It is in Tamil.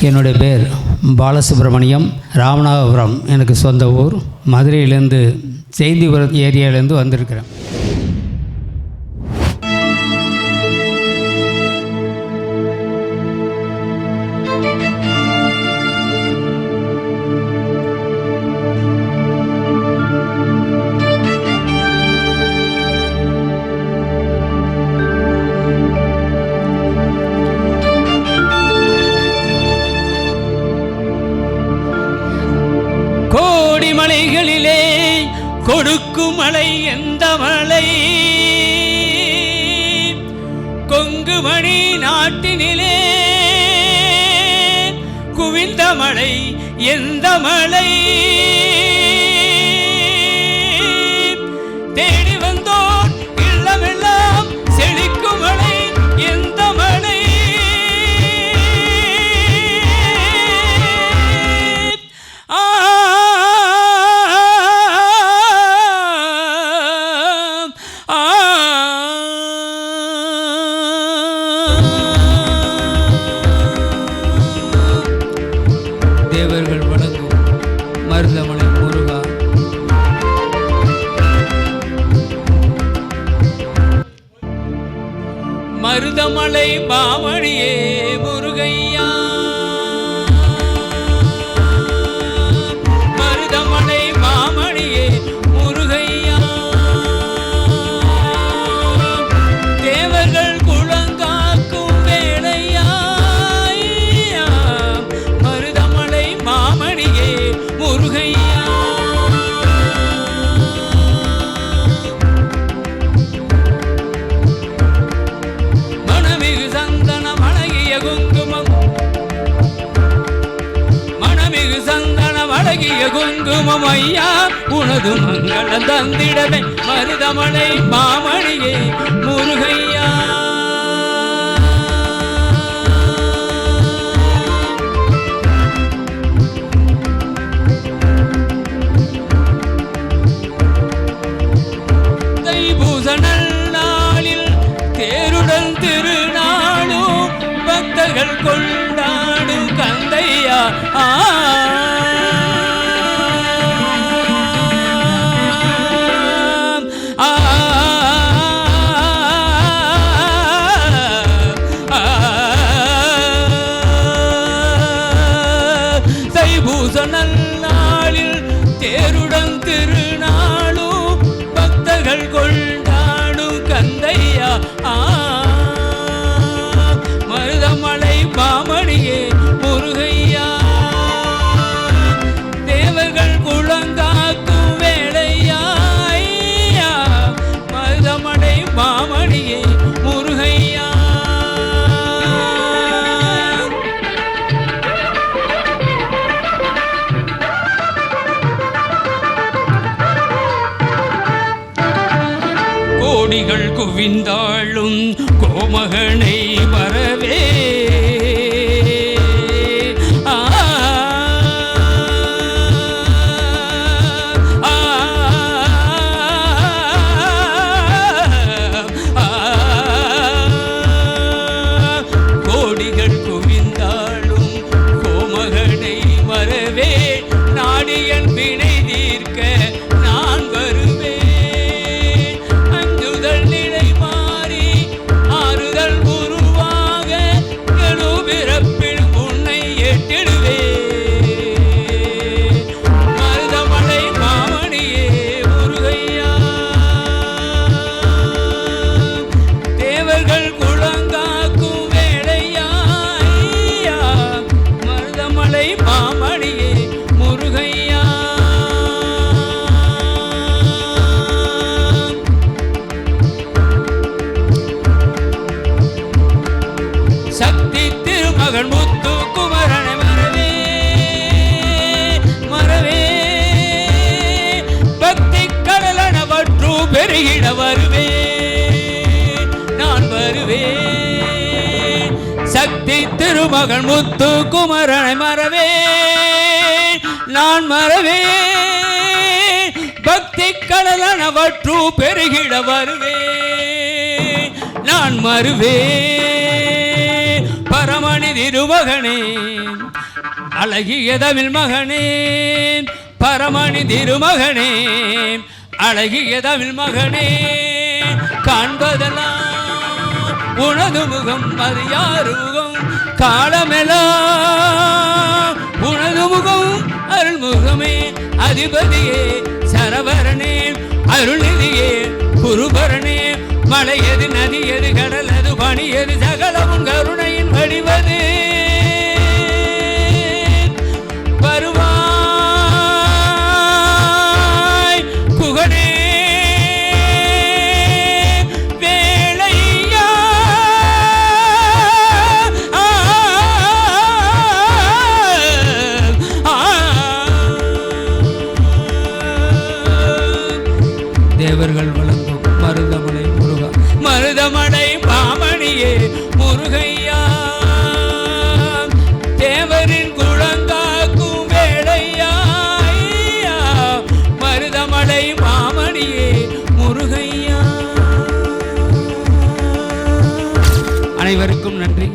என்னுடைய பேர் பாலசுப்ரமணியம். ராமநாதபுரம் எனக்கு சொந்த ஊர். மதுரையிலேருந்து செய்திபுரம் ஏரியாவிலேருந்து வந்திருக்கிறேன். மலைகளிலே கொடுக்கும் மலை எந்த மலை? கொங்குமணி நாட்டினிலே குவிந்த மலை எந்த மலை? தேடி வந்தோர் இல்லமெல்லாம் செழிக்கும் மலை எந்த மலை? தேவர்கள் வணங்கும் மருதமலை முருகா. மருதமலை மாமணியே முருகையா, மருதமலை மாமணியே முருகையா. தேவர்கள் குளங்காக்கும் வேளையா, முருகையா. மணமிகு சந்தனம் அழகிய குங்குமம், மணமிகு சந்தனம் அழகிய குங்குமம் ஐயா, உனது மங்களம் தந்திடவே மருதமலை மாமணியே முருகையா. நாளில் தேருடன் திருநாளும் பக்தர்கள் கொண்டாடும் கந்தையா. தைப்பூச நன்னாளில் தேருடன் திருநாளும் பக்தர்கள் கொண்டாடும் கந்தையா. மருதமலை மாமணியே முருகையா. தேவர்கள் குளங்காக்கும் வேளையா, மருதமலை மாமணியே முருகையா. கோடிகள் குவிந்தாளும் கோமகனை வரவே, கோடிகள் குவிந்தாளும் கோமகனை வரவே, நாடியன் வினை தீர்க்க நான் வருவேன். சக்தி திருமகன் முத்து குமரனை மறவே, மறவே பக்தி கடலனவற்று பெருகிட வருவே, நான் வருவே. சக்தி திருமகன் முத்து குமரனை மறவே, நான் மறவே பக்தி கடலனவற்று பெருகிட வருவே, நான் மறுவே. பரமனே பரமணி திருமகனே அழகிய தமிழ் மகனே பரமணி திருமகனே அழகிய தமிழ் மகனே காண்பதெல்லாம் உனது முகம் அது யாரு முகம் காலமெல்லாம் உனது முகம் அருள்முகமே அதிபதியே சரவரனே அருள்நிதியே குருபரனே மலை எது நதி எது கடல் அது பணி எது சகலமும் கருணையின் வடிவது வருவாய் குகனே வேளையா தேவர்கள் வழங்கும் மருதமலை முருகா மருதமலை பாமணியே முருகையா தேவரின் குழந்தாக்கும் வேளையா மருதமலை பாமணியே முருகையா. அனைவருக்கும் நன்றி.